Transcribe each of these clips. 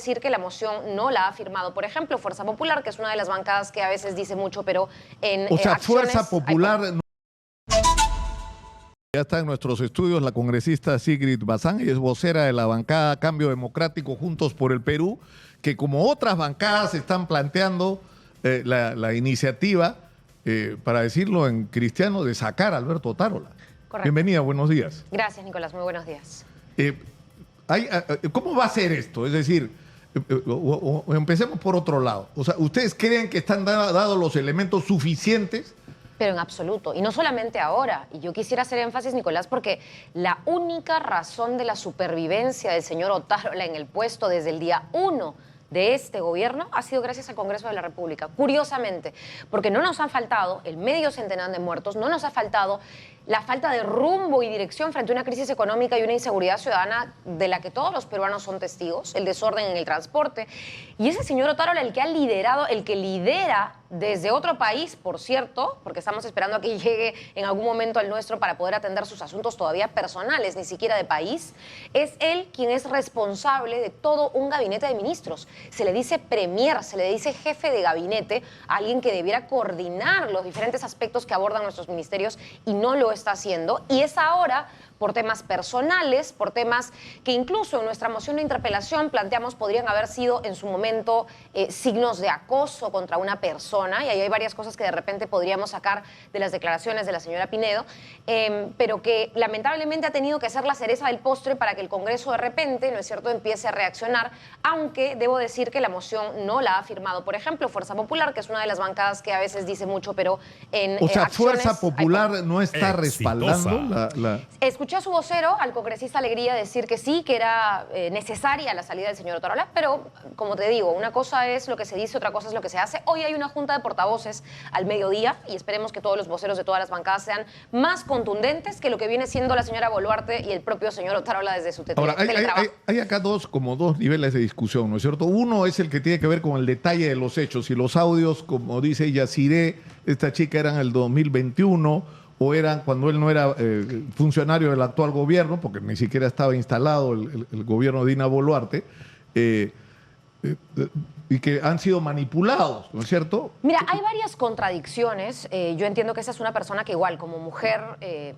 decir que la moción no la ha firmado, por ejemplo, Fuerza Popular, que es una de las bancadas que a veces dice mucho, pero en O sea, acciones Fuerza Popular... Ya está en nuestros estudios la congresista Sigrid Bazán, ella es vocera de la bancada Cambio Democrático Juntos por el Perú, que como otras bancadas están planteando la iniciativa, para decirlo en cristiano, de sacar a Alberto Otárola. Correcto. Bienvenida, buenos días. Gracias, Nicolás, muy buenos días. ¿Cómo va a ser esto? Es decir, empecemos por otro lado. O sea, ¿ustedes creen que están dados los elementos suficientes? Pero en absoluto, y no solamente ahora, y yo quisiera hacer énfasis, Nicolás, porque la única razón de la supervivencia del señor Otárola en el puesto desde el día 1 de este gobierno ha sido gracias al Congreso de la República, curiosamente, porque no nos han faltado el medio centenar de muertos, no nos ha faltado la falta de rumbo y dirección frente a una crisis económica y una inseguridad ciudadana de la que todos los peruanos son testigos, el desorden en el transporte. Y ese señor Otárola, el que ha liderado, el que lidera desde otro país, por cierto, porque estamos esperando a que llegue en algún momento al nuestro para poder atender sus asuntos todavía personales, ni siquiera de país, es él quien es responsable de todo un gabinete de ministros. Se le dice premier, se le dice jefe de gabinete, a alguien que debiera coordinar los diferentes aspectos que abordan nuestros ministerios y no lo está haciendo. Y es ahora por temas personales, por temas que incluso en nuestra moción de interpelación planteamos podrían haber sido en su momento signos de acoso contra una persona, y ahí hay varias cosas que de repente podríamos sacar de las declaraciones de la señora Pinedo, pero que lamentablemente ha tenido que ser la cereza del postre para que el Congreso de repente, ¿no es cierto?, empiece a reaccionar, aunque debo decir que la moción no la ha firmado, por ejemplo, Fuerza Popular, que es una de las bancadas que a veces dice mucho, pero en O sea, acciones, Fuerza Popular no está respaldando la... Escuché a su vocero, al congresista Alegría, decir que sí, que era necesaria la salida del señor Otárola, pero, como te digo, una cosa es lo que se dice, otra cosa es lo que se hace. Hoy hay una junta de portavoces al mediodía y esperemos que todos los voceros de todas las bancadas sean más contundentes que lo que viene siendo la señora Boluarte y el propio señor Otárola desde su teletrabajo. Ahora, hay acá dos niveles de discusión, ¿no es cierto? Uno es el que tiene que ver con el detalle de los hechos y los audios, como dice Yaciré, esta chica era en el 2021, o eran cuando él no era funcionario del actual gobierno, porque ni siquiera estaba instalado el gobierno de Dina Boluarte, y que han sido manipulados, ¿no es cierto? Mira, hay varias contradicciones. Yo entiendo que esa es una persona que igual como mujer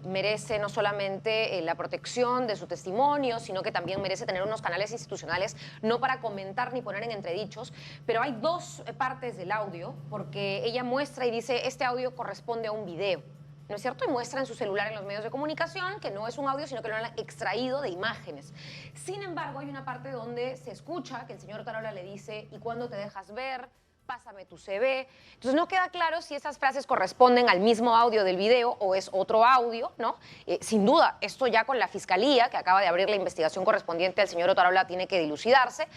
merece no solamente la protección de su testimonio, sino que también merece tener unos canales institucionales, no para comentar ni poner en entredichos, pero hay dos partes del audio, porque ella muestra y dice, este audio corresponde a un video, ¿no es cierto? Y muestra en su celular en los medios de comunicación que no es un audio, sino que lo han extraído de imágenes. Sin embargo, hay una parte donde se escucha que el señor Otárola le dice, ¿y cuándo te dejas ver? Pásame tu CV. Entonces no queda claro si esas frases corresponden al mismo audio del video o es otro audio, ¿no? Sin duda, esto ya con la Fiscalía, que acaba de abrir la investigación correspondiente al señor Otárola, tiene que dilucidarse,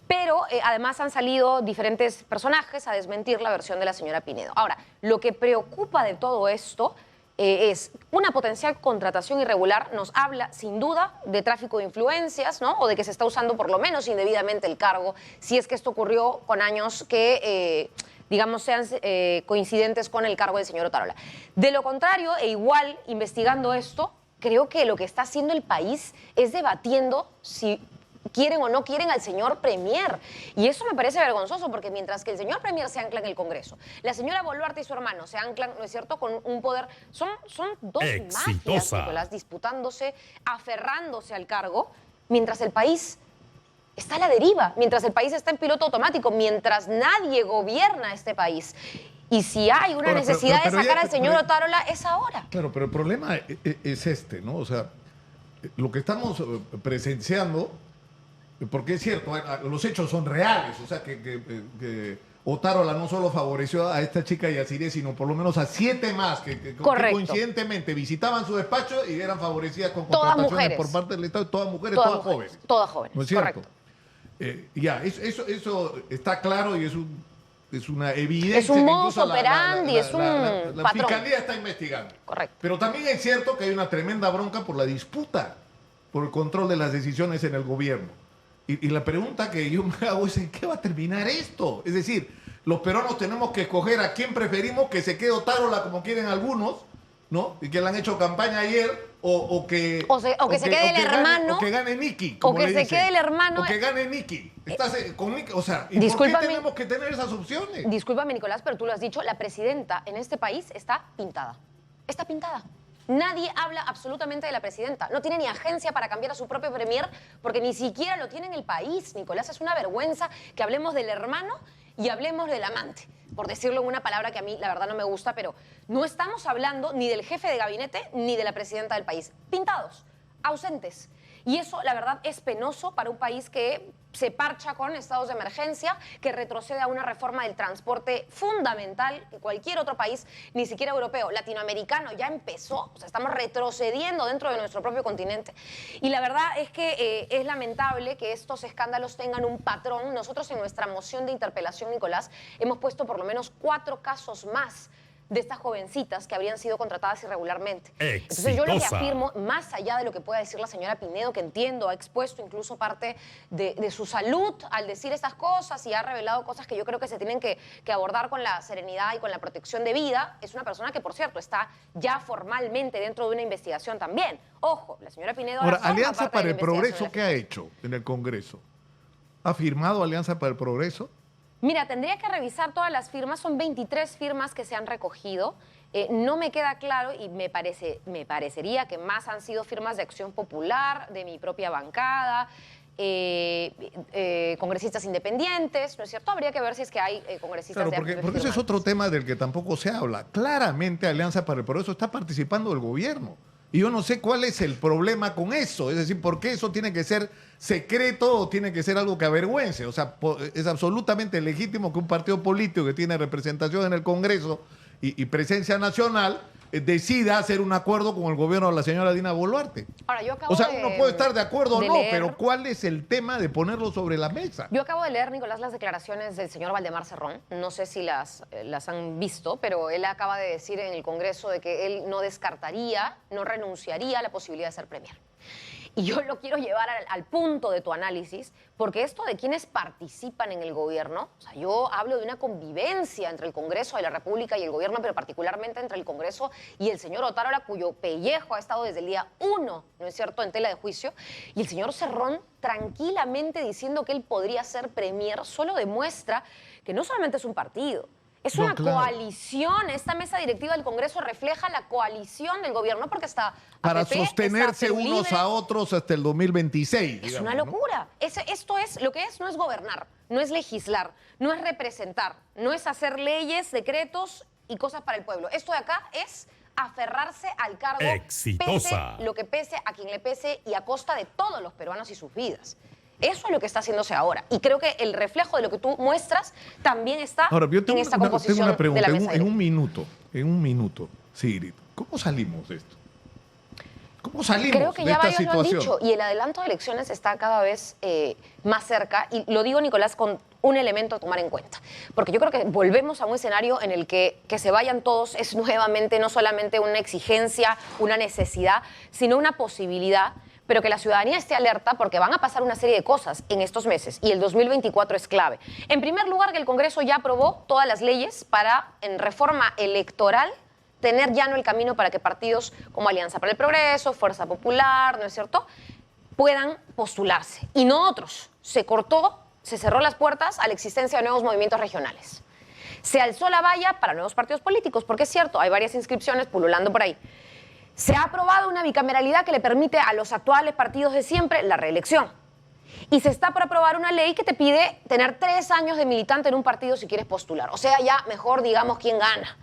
pero además han salido diferentes personajes a desmentir la versión de la señora Pinedo. Ahora, lo que preocupa de todo esto es una potencial contratación irregular, nos habla sin duda de tráfico de influencias, ¿no? O de que se está usando por lo menos indebidamente el cargo, si es que esto ocurrió con años que, digamos, sean coincidentes con el cargo del señor Otárola. De lo contrario, e igual investigando esto, creo que lo que está haciendo el país es debatiendo si quieren o no quieren al señor premier. Y eso me parece vergonzoso, porque mientras que el señor premier se ancla en el Congreso, la señora Boluarte y su hermano se anclan, ¿no es cierto?, con un poder. Son dos mafias, Nicolás, disputándose, aferrándose al cargo, mientras el país está a la deriva, mientras el país está en piloto automático, mientras nadie gobierna este país. Y si hay una necesidad de sacar al señor Otárola, es ahora. Claro, pero el problema es este, ¿no? O sea, lo que estamos presenciando, porque es cierto, los hechos son reales, o sea, que Otárola no solo favoreció a esta chica Yaciré, sino por lo menos a 7 más que coincidentemente visitaban su despacho y eran favorecidas con contrataciones por parte del Estado, todas mujeres, todas jóvenes. Todas jóvenes, ¿no es cierto? correcto. Eso está claro y es una evidencia. Es un modus operandi, es un la patrón. Fiscalía está investigando. Correcto. Pero también es cierto que hay una tremenda bronca por la disputa, por el control de las decisiones en el gobierno. Y la pregunta que yo me hago es, ¿en qué va a terminar esto? Es decir, los peruanos tenemos que escoger a quién preferimos, que se quede Otárola como quieren algunos, ¿no? Y que le han hecho campaña ayer, O que se quede el hermano. O que gane Nicky. O que se quede el hermano. O que gane Nicky. Estás con Nicky. O sea, ¿y por qué tenemos que tener esas opciones? Discúlpame, Nicolás, pero tú lo has dicho, la presidenta en este país está pintada. Está pintada. Nadie habla absolutamente de la presidenta. No tiene ni agencia para cambiar a su propio premier porque ni siquiera lo tiene en el país. Nicolás, es una vergüenza que hablemos del hermano y hablemos del amante, por decirlo en una palabra que a mí la verdad no me gusta, pero no estamos hablando ni del jefe de gabinete ni de la presidenta del país. Pintados, ausentes. Y eso, la verdad, es penoso para un país que se parcha con estados de emergencia, que retrocede a una reforma del transporte fundamental que cualquier otro país, ni siquiera europeo, latinoamericano, ya empezó. O sea, estamos retrocediendo dentro de nuestro propio continente. Y la verdad es que es lamentable que estos escándalos tengan un patrón. Nosotros en nuestra moción de interpelación, Nicolás, hemos puesto por lo menos 4 casos más de estas jovencitas que habrían sido contratadas irregularmente. Entonces yo lo que afirmo, más allá de lo que pueda decir la señora Pinedo, que entiendo, ha expuesto incluso parte de su salud al decir estas cosas y ha revelado cosas que yo creo que se tienen que abordar con la serenidad y con la protección de vida, es una persona que, por cierto, está ya formalmente dentro de una investigación también. Ojo, la señora Pinedo... Ahora, Alianza para el Progreso, ¿qué ha hecho en el Congreso? ¿Ha firmado Alianza para el Progreso? Mira, tendría que revisar todas las firmas, son 23 firmas que se han recogido. No me queda claro y me parecería que más han sido firmas de Acción Popular, de mi propia bancada, congresistas independientes, ¿no es cierto? Habría que ver si es que hay congresistas porque ese es otro tema del que tampoco se habla. Claramente Alianza para el Progreso está participando del gobierno. Y yo no sé cuál es el problema con eso. Es decir, ¿por qué eso tiene que ser secreto o tiene que ser algo que avergüence? O sea, es absolutamente legítimo que un partido político que tiene representación en el Congreso y presencia nacional decida hacer un acuerdo con el gobierno de la señora Dina Boluarte. Ahora, yo acabo uno puede estar de acuerdo o no, leer, pero ¿cuál es el tema de ponerlo sobre la mesa? Yo acabo de leer, Nicolás, las declaraciones del señor Valdemar Cerrón. No sé si las han visto, pero él acaba de decir en el Congreso de que él no descartaría, no renunciaría a la posibilidad de ser premier. Y yo lo quiero llevar al punto de tu análisis, porque esto de quienes participan en el gobierno, o sea, yo hablo de una convivencia entre el Congreso de la República y el gobierno, pero particularmente entre el Congreso y el señor Otárola, cuyo pellejo ha estado desde el día 1, ¿no es cierto?, en tela de juicio, y el señor Cerrón tranquilamente diciendo que él podría ser premier, solo demuestra que no solamente es un partido, es una coalición. Esta mesa directiva del Congreso refleja la coalición del gobierno porque está para APP, sostenerse está unos a otros hasta el 2026. Es una locura. ¿No? Esto es, lo que es, no es gobernar, no es legislar, no es representar, no es hacer leyes, decretos y cosas para el pueblo. Esto de acá es aferrarse al cargo, pese lo que pese, a quien le pese y a costa de todos los peruanos y sus vidas. Eso es lo que está haciéndose ahora. Y creo que el reflejo de lo que tú muestras también está en esta composición tengo una pregunta, de la mesa. En un minuto, Sigrid, ¿cómo salimos de esto? ¿Cómo salimos Creo que de ya esta varios situación? lo han dicho, y el adelanto de elecciones está cada vez más cerca. Y lo digo, Nicolás, con un elemento a tomar en cuenta. Porque yo creo que volvemos a un escenario en el que se vayan todos es nuevamente no solamente una exigencia, una necesidad, sino una posibilidad, pero que la ciudadanía esté alerta porque van a pasar una serie de cosas en estos meses y el 2024 es clave. En primer lugar, que el Congreso ya aprobó todas las leyes para, en reforma electoral, tener llano el camino para que partidos como Alianza para el Progreso, Fuerza Popular, ¿no es cierto?, puedan postularse. Y no otros. Se cerró las puertas a la existencia de nuevos movimientos regionales. Se alzó la valla para nuevos partidos políticos, porque es cierto, hay varias inscripciones pululando por ahí. Se ha aprobado una bicameralidad que le permite a los actuales partidos de siempre la reelección. Y se está por aprobar una ley que te pide tener 3 años de militante en un partido si quieres postular. O sea, ya mejor digamos quién gana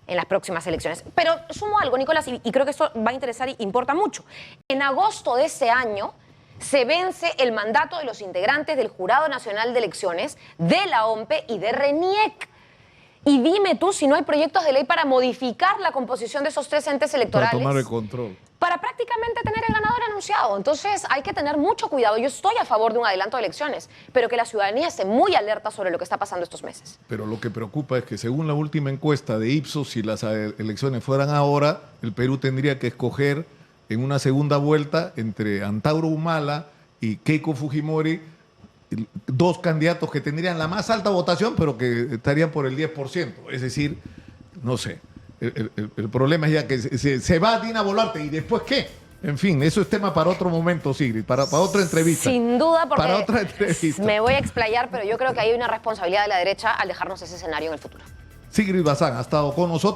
en las próximas elecciones. Pero sumo algo, Nicolás, y creo que esto va a interesar y importa mucho. En agosto de ese año se vence el mandato de los integrantes del Jurado Nacional de Elecciones, de la OMPE y de RENIEC. Y dime tú si no hay proyectos de ley para modificar la composición de esos 3 entes electorales. Para tomar el control. Para prácticamente tener el ganador anunciado. Entonces hay que tener mucho cuidado. Yo estoy a favor de un adelanto de elecciones, pero que la ciudadanía esté muy alerta sobre lo que está pasando estos meses. Pero lo que preocupa es que según la última encuesta de Ipsos, si las elecciones fueran ahora, el Perú tendría que escoger en una segunda vuelta entre Antauro Humala y Keiko Fujimori 2 candidatos que tendrían la más alta votación, pero que estarían por el 10%. Es decir, no sé. El problema es ya que se va Dina Boluarte. ¿Y después qué? En fin, eso es tema para otro momento, Sigrid, para otra entrevista. Sin duda, porque para otra entrevista. me voy a explayar, pero yo creo que hay una responsabilidad de la derecha al dejarnos ese escenario en el futuro. Sigrid Bazán ha estado con nosotros.